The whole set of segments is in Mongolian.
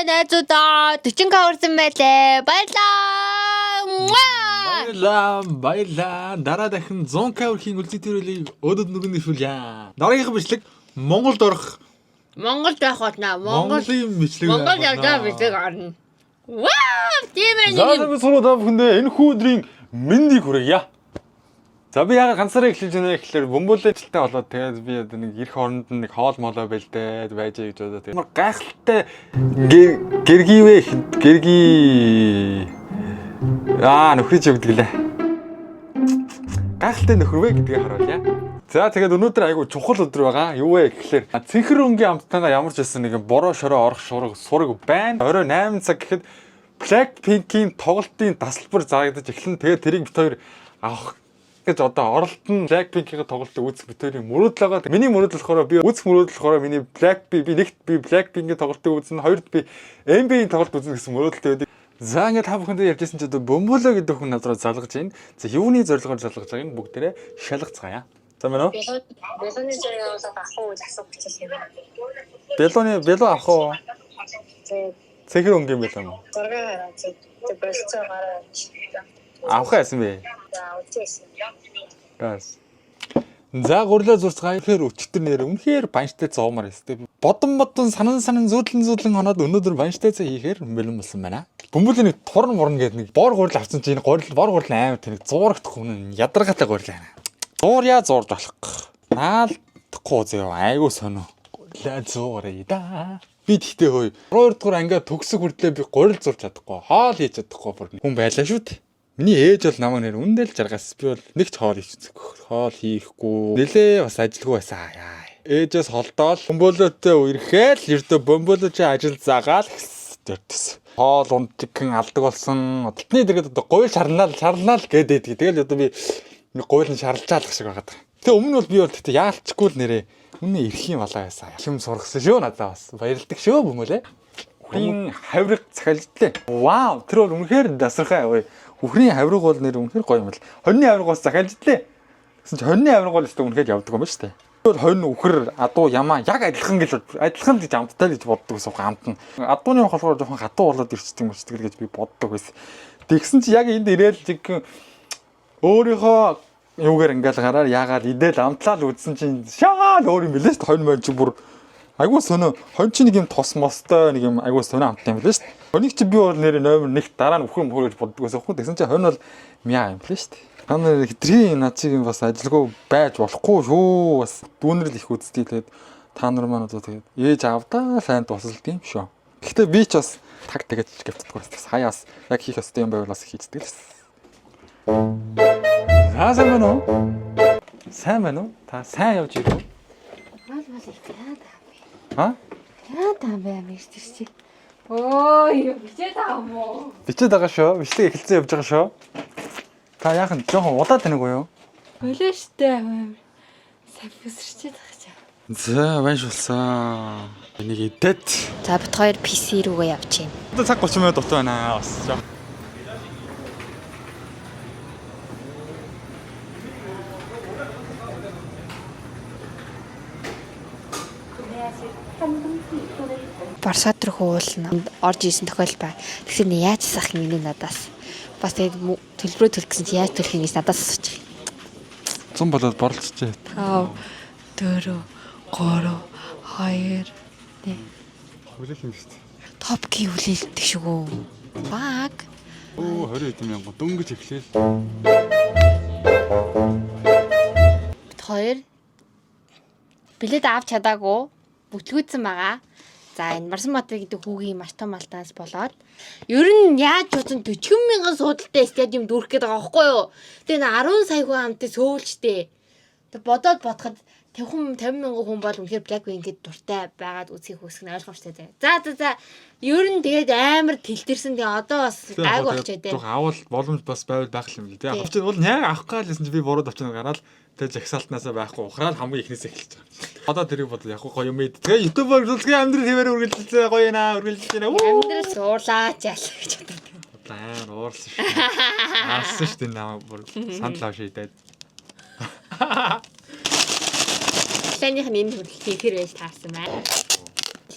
Найзуудаа 40k хүрсэн байлээ. Баярлаа. Дараа дахин 100k хүрхийн үлзий төрөлийг өдөд нүгэн нэвшүүлье. Дараагийнх бичлэг Монголд орох. Монголд байх болно. Монголын бичлэг. Монгол явдаа бичлэг орно. Вау! Тийм ээ. За суруу та бүхэндээ энэ хүүдрийн мэндийг хүргье. За би яагаад ганцаараа эхлэж байна гэхээр бөмбөлөжтэй болоод тэгээд би нэг ирэх оронд нэг хоол молоо байлдээ байж гэж бодоо. Тэгээд гайхалтай гэргийвэ нөхрич өгдөг лээ. Гайхалтай нөхөрвэ гэдгийг харуулъя. За тэгээд өнөөдөр айгу чухал өдөр байгаа. Юу вэ гэхээр цэнхэр өнгийн амттайгаа ямар ч байсан нэг бороо шороо орох сураг байна. Орой 8 цаг гэхэд Blackpink-ийн тоглолтын тасалбар зарагдаж эхлэн тэгээд тэрийг бит хоёр авах гэж одоо оролт нь Blackpink-ийн тоглолтыг үзэх бит хоёрын мөрөөдөл байгаа. Миний мөрөөдөл болохоор би үзэх мөрөөдөл болохоор миний Blackpink-ийн тоглолтыг үзнэ, хоёрд би NBA-ийн тоглолт үзнэ гэсэн мөрөөдөлтэй байдаг. За ингээд та бүхэндээ ярьжсэн ч одоо бөмбөлөө гэдэг хүн надруу залгаж байна. За юуны зорилгоор залгаж байгааг нь бүгдээрээ шалгацгаая. За мэн үү? Белоны зэрэг авах уу асуух гэж байна. Бело авах уу? Цэнхэр өнгийн бело юм уу? Зураг хараад болцоо гараа. Авах яасан бэ? За үтээсэн. Гас. За гурлаа зурцгаа ихээр өчтөр нэр үнэхээр банштай зоомар өстэй. Бодон санан зүүдлэн хоноод өнөөдөр банштай цаа хийхээр бэлэн болсон байна. Бөмбөлийн нэг турн мурн гэдэг нэг бор гурил авсан чинь бор гурил амар тэнэг зуурах хүн ядаргатай гурил байна. Зуурья зурж болох. Наалдахгүй зөө айгуу сонио. Гурлаа зууръя да. Би тэгтээ хөөе. 2 дугаар ангиа төгсөг хүртлээ би гурил зурж чадахгүй. Хоол хийж чадахгүй бүр хүн байлаа шүү дээ. Миний ээж бол намайг нэр үндэл жаргаас би бол нэг ч хоол хийхгүй. Нэлээ бас ажилгүй байсан. Ээжээс холдоол бөмбөлөөтэй үерхээл ердөө бөмбөлөөч ажил заагаал дэрдэс. Хоол унтгэн алдаг болсон. Одтны дэргэд одоо гуйл шарнал гэдэг. Тэгэл одоо би гуйлын шарлжаалах шиг байгаад. Тэгээ өмнө бол би бол тэгтээ яалчгүй л нэрээ үнэ ирэх юм болоо ясаа. Юм сургасан шүү надад бас. Баярлалдаг шүү бөмбөлөө. Үхрийн хавирга захиалжлээ. Вау, тэр бол үнэхээр дасархай ой. Үхрийн хавирга бол нэр үнэхээр гоё юм л. Хоньны хавирга бас захиалжлээ. Гэсэн чи хоньны хавирга бол өстө үнэхээр явдаг юм ба штэ. Тэгвэл хонь үхэр адуу ямаа яг адилхан гэж амттай л гэж боддог гэсэн амт нь. Адууны болохоор жоохон хатуу болоод ирчдэг юм шиг гэж би боддог байсан. Тэгсэн чи яг энд ирээл жиг өөрийнхөө юугаар ингээл гараар яагаад идэл амтлал үзсэн чинь шаал өөр юм билээ шүү дээ. Хонь мөн чи бүр айгуу сонио хонь чи нэг юм тос мостой нэг юм айгуу сонио амт юм билээ шүү дээ. Хоньыг чи би бол нэр номер 1 дараа нь үхэр мөхөр гэж боддог байсан хөө. Тэгсэн чи хонь бол мяа юм билээ шүү дээ. Манай хэдрийн нацыг бас ажилгүй байж болохгүй шүү. Бас дүүнэрл их үзтий тэгээд та нар маань одоо тэгээд ээж авдаа сайн тусалд юм шүү. Гэхдээ би ч бас таг тэгээд хэвчдэг байсан. Хаяас яг хийх ёстой юм байвал бас хийцдэг л. Сайн байна уу? Сайн байна уу? Та сайн явж ирв үү? Ха? Яа таамаа мэрчтэй. Ой, бичээд байгаа юм уу? Бичээд байгаа шүү. Бичлэг эхэлсэн явж байгаа шүү. Та яахан жоохон удаа тэнэг үү? Болоо штэ. Сайн бүсэрчээд байгаа ч. За, байна шулсан. Энийг идэт. За бит хоёр PC рүүгээ явж гин. Одоо цаг 30 минут дутуу байна. Бас. Барсаад руу хуулна. Орж исэн тохиол бай. Тэгсэн нь яаж засах юм бэ надаас? Бас тэгээд төлбөрөө төлөх гэсэн чи яаж төлөх юм гэж надаас асууж байгаа. 100 болоод борлцчихээ. 5 4 3 2 1 Хүлээх юм шүү дээ. топки хүлээлтдэг шүү. Баг. Оо 20 мянга дөнгөж эхлэв. Бит хоёр билет авч чадаагүй бүтлгүүцсэн байгаа. За энэ Марсанбаатар гэдэг хүүгийн маш том алдаас болоод ер нь яаж бодсон 40,000 суудалтай стадиум дүүрэх гээд байгаа байхгүй юу? Тэгээ 10 сая хүн амтай сөүлжтэй. Тэг бодоход 50,000 хүн бол үнэхээр Blackpink-д дуртай байгаад үзхийг хүсэх нь ойлгомжтой. За ер нь тэгээд амар тэлтэрсэн. Тэгээ одоо бас гайгүй болчиход байна. Авал боломж бас байвал байх юм л дээ. Яг ч бол яг авах гаалсэн чи би буруу давчнаа гараад тэгээ жагсаалтнаасаа байхгүй ухраад хамгийн ихнээсээ эхэлж байгаа. Одоо тэрийг бодвол яг гоё юм ээ. Тэгээ YouTube-оор үзлэгээ амьдрал хэвээр үргэлжлүүлээ гоё наа үргэлжлэж байна. Амьдрал суурлаач яах гэж боддог. Амар уурсан шүү. Аасан шүү дээ намайг бүр сандал авши идээд. Планых нь энэ хүртэл хийхэр байж таарсан байна.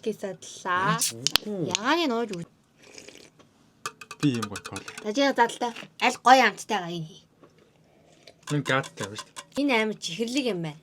хэлхээсадлаа. Яагаад нууж үз. Би юм гоё кола. Тажига задлаа. Аль гоё амттайгаа энэ. Нэг гадтай байна шүү дээ. Энэ амар чихэрлэг юм байна.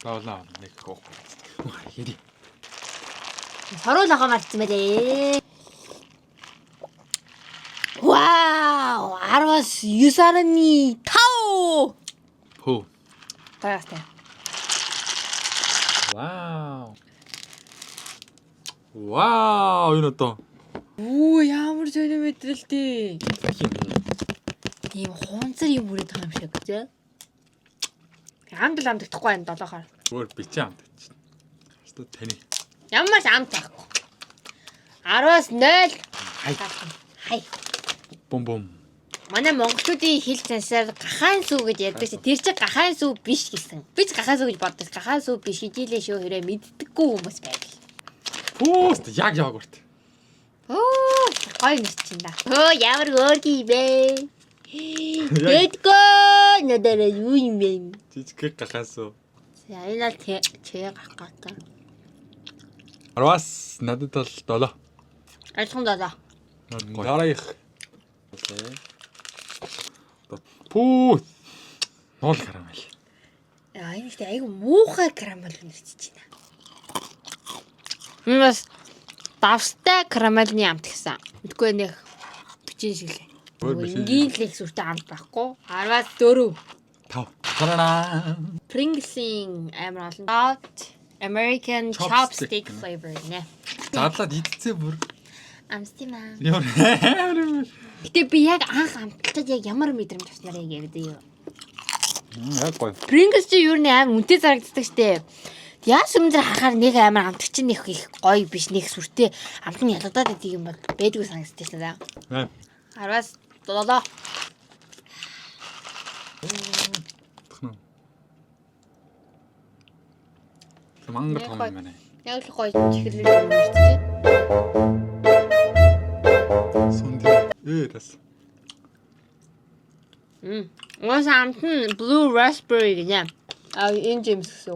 Баалаа нэг гоох. Хэри. Саруул ахаа марцсан байлээ. Вау! 19.5. Хөө. Баяртай. Вау. Вау, энэ одоо. Оо ямар зөний мэдрэлтэй. Ахин. Тийм хунцар юм бүрээд байгаа юм шиг тий. Амд л амдагдахгүй байна долоохоор. Өөр бичээ амт. Хэвээ таны. Ямар ч амт байхгүй. 10-аас 0. Хай. Хай. Бум бум. Манай монголчуудын хэл цансаар гахаан сүү гэж ярьдаг чи тэр чинь гахаан сүү биш гэсэн. Би ч гахаан сүү гэж боддог. Гахаан сүү биш хичээлээ шүү хэрэг мэддэггүй хүмүүс байв. Пүүст яг урт. Оо гоё мэт чинь да. Оо ямар хөөргий бэ? Тэтгэн надад юу юм бэ? Жижиг гахаасуу. За энэ л чээ гах гата. Арвас надад бол 7. Альхан даа. Дараах. Пүү. 0 карамел. Яа энэ ихтэй айгу муухай карамел нэрчиж байна. Энэ бас давстай карамельны амт гэсэн. Мэдгүй нэг бичэн шиг л. Энгийн л их сүртэй амт байхгүй. 10-аас 4. 5. Тарана. Pringles-ийн амар олон. Hot American chopstick flavor нэ. Задлаад идцээ бүр. Амстимаа. Ямар. Гэтэ би яг анх амталтад яг ямар мэдрэмж авснараа яг дээ юу. Яг гоё. Pringles чи юу нэ амар үнэтэй зарагддаг штэ. Яас өмнө хахаар нэг амар амтч чинь их гоё биш нэг сүртэй амт нь ялгадаад байдаг юм бол байдгүй санагддаг шнэ да. 10-аас 7. Мангар том юм байна. Яг л гоё чихэрлэг юм шүү. Сунд. Тас. Уус амт нь blue raspberry гэнэ. Энэ James гэсэн.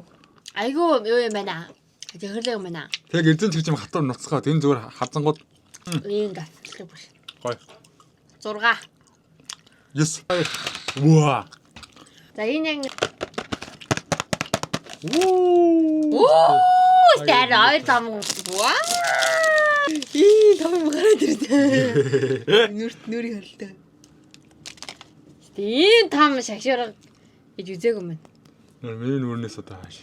Айгу юу юм байна. Чихэрлэг юм байна. Тэг эзэн чигч юм хатар нуцгаад энэ зүгээр хазангууд. Ийм гатлах биш. Гоё. 6. 9. Ваа. За энэ яг Оо. тэр хоёр там. Ваа. Том гараад ирдэ. Нүрийн харалтай. Тийм том шагшаар гэж үзээгүй юм. Миний нүрнээс одоо хааш.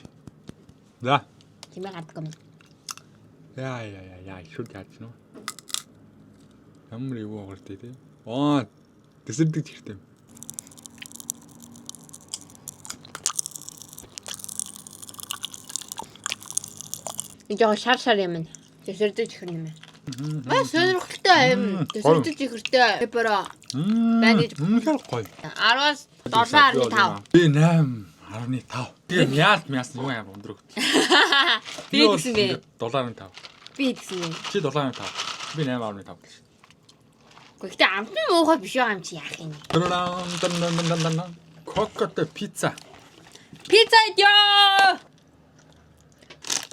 За. Тимээ гадаг юм. Яа, шууд яаж нөө. Ямар юу гэртэй те. Аа, дэсэрдэг чихтэй. Жоо шар юм. Дэсэрдэг чихэр юм. Маа сонирхолтой юм. Дэсэрдэг чихэртэй. Пепера. Бандиж. Үнэхээр гоё. 10-аас 7.5. Би 8.5. Би мяас юу юм өндрөг. Би гэсэн бэ. 7.5. Би гэсэн юм. Чи 7.5. Би 8.5 гэж. Гэхдээ амт нь муухай биш байгаа юм чи яах юм. Кокотой пицца. Пицца ёо.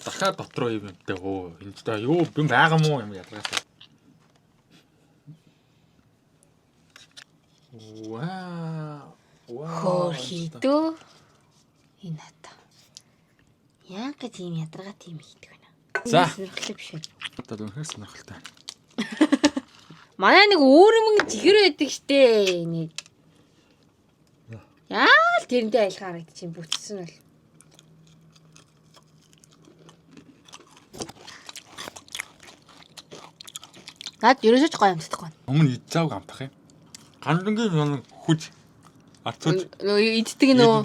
Дахиад дотроо юм юмтай. Оо, энэ ч та юу би байгаа мó юм ядаргаасаа. Вау. Хөөхидөө. Энэ хата. Яг тийм ядаргаа тийм хийдэг байна. За. Сонирхолтой биш үү? Одоо үнэхээр сонирхолтой. Манай нэг өөр юм чихэр байдаг штэ. Нэг. Яа л тэрнтэй айлхаа харагдчих бүтсэн бол. Наад ерөөсөж гоё амтдаггүй. Өмнө идзааг амтах юм. Гандангийн юм хүч арцууж Иддэг нөө.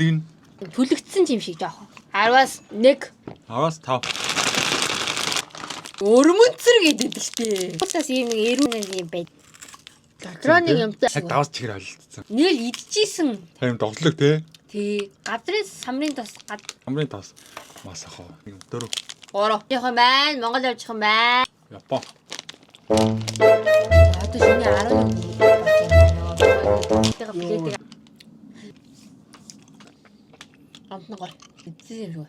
Түлэгдсэн юм шиг жоох. 10-аас 1. 10-аас 5. Өрмөнцөр гэдэг штэ. Уусаас ийм нэг эрүүн юм байд. Дотроо нэг юмтай. Яг давс чихэр ойлцсон. Нэг л идчихсэн. Тийм тоглог те. Тий. Газрын самрын тос Амрын тас. Мас ах. 4. 3. Явах юм байна. Монгол явчих юм байна. Япон. Одоо шинэ 11 тэгээд амтна гоё. Эцсийн шүү.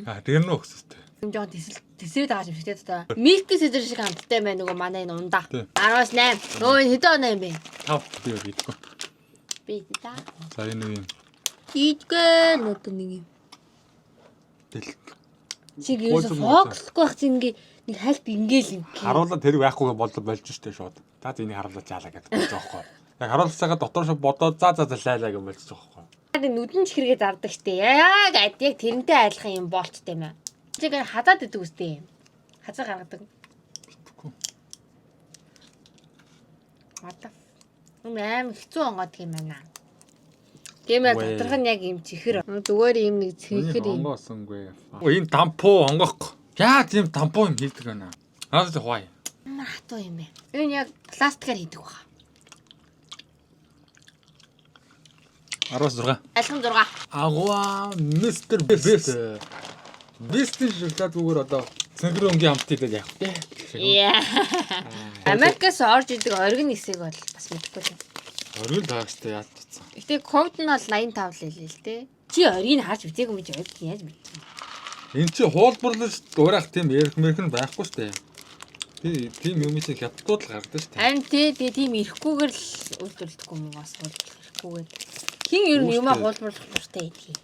А, Рено өсөстэй. юм жоохон тесрээд байгаа юм шиг те одоо. Milk Caesar шиг хамттай байна нөгөө манай энэ ундаа. 18. Өө хэдэн оноо юм бэ? 5 би хийдэггүй. Би та. За энэ нэг юм. Ийдгээ нөт нэг юм. Тэл. Чиг ерөөсө фокслохгүй байх чинь ингээ нэг хальт ингээл юм. Харуулаад тэрийг байхгүй болж штэ шууд. За энийг харуулаад жаалаа гэдэг байгаа байхгүй. Яг харуулцаагаа дотор шууд бодоод за лайлаа гэж болж байгаа байхгүй. Яг нүдэн чихргээ зардаг штэ. Яг тэрнтэй айлах юм болттой юм аа. Чиг хадаад идэг үстэй юм. Хазаа гаргадаг. Мата. Аим хэцүү онгоод юм байна. Гэмээ доторх нь яг юм чихэр. Зүгээр юм нэг чихэр юм. Онгоосонгүй. Энэ тампуу онгохгүй. Яа тийм тампуу юм хийдэг байна. Надад хаваа. Ямар хатуу юм бэ? Энэ яг пластикаар хийдэг баха. 16. Айлхан 6. Агва мистер Бест. Бест шоколад зүгээр одоо цэнгэр өнгийн хамт идээд яах вэ? Яа. Америкаас орж идэг оргин хэсэг бол бас мэдэхгүй тийм. Оргил таагстай яаж чадсан. Гэтэ ковид нь бол 85 л хэлээ л дээ. Чи оргийг харж үзээгүй мэж ойд яаж мэдээ. Энд чи хуулбарлаж дуурайх тийм ярих мэрхэн байхгүй штэ. Тийм юм шиг хятадууд л гардаг штэ. Харин тэгээ тийм ирэхгүйгээр л үйлдвэрлэдэггүй юм бас ирэхгүйгээр. Хин ер нь юмаа хуулбарлах хэрэгтэй гэдгийг.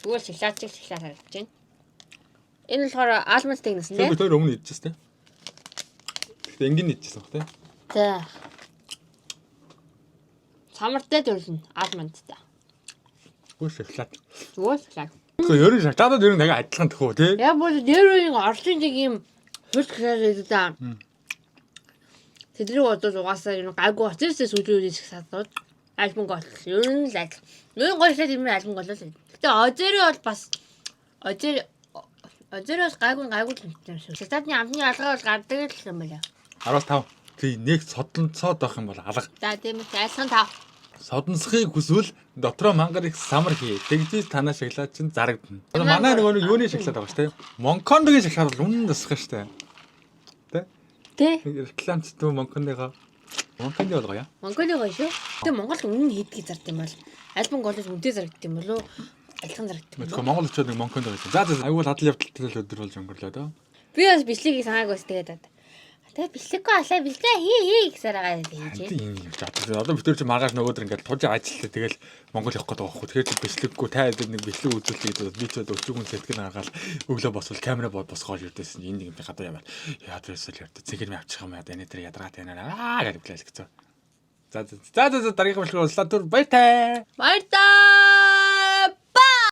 Зүгээр шоколад харагдаж байна. Энэ болохоор алмаз тэгнэсэн тийм. Тэр өмнө идчихсэн тийм. Тэгтээ энгийн идчихсэн баг тийм. За. Самартай төрлөн алмандтай. Хөөе шоколад. Зүгээр шоколад. Тэгэхээр ерөн шоколадууд ер нь дахиад адилхан төхөө тийм. Яг бол нэрийн орчин нэг юм хөлтгөр гэдэг. Тэдрийг бодож угаасаа ер нь гайгүй очирсээ сүлжээ үеж садууд альбом гол. Ер нь л адил. Ер нь гоёлаа тийм альбом гол л. Гэтэ озерий бол бас озероос гайгүй л юм шүү. Шоколадны амтны алгаа бол гардаг л юм байна. 15. Тэг нэг содонцоод байх юм бол алга. За тийм үү айлхан 5. Содонсхийг хүсвэл дотроо мангар их самар хий. Тэгжээс танаа шоколад чинь зарагдана. Манай нөгөө юуны шоколад байгаа шүү дээ. Монкондгийн шоколад бол үнэн дасах шүү дээ. Тэ? Рекламч дүү Монкондыгаа. Монконд болгоё. Монголын гоё шүү. Гэтэ Монголд үнэн хийдгийг зард юм бол альбом голож үнэтэй зарагддаг юм болов уу? Айлхан зарагддаг. Мэдгүй Монгол очоод нэг Монконд байгаа. За аюул хадал явдал өдөр болж өнгөрлөө дөө. Би бас бичлэгийг санаагүй тэгээд тэгээ бичлэггүй алаа бэлгээ хий гэсээр байгаа юм чи. Тийм юм ч одоо бид тэр чи маргааш нөгөөдөр ингээд тужи ажиллаа тэгэл Монгол явах гээд байгаа хөө. Тэгэхээр чи бичлэггүй та хэд нэг бичлэг үзүүлээд би ч өчигөн сэтгэл гаргаад өглөө босвол камера босгоод ирдээсэн. Энэ нэг юм гадаа яваад яадрээсэл ярьд. Цэгэр ми авчих юм яа энэ тэр ядраа тэнэ гэдэг хэлээ гэсэн. За дараагийн бичлэг боллоо түр баяртай. Баяртай.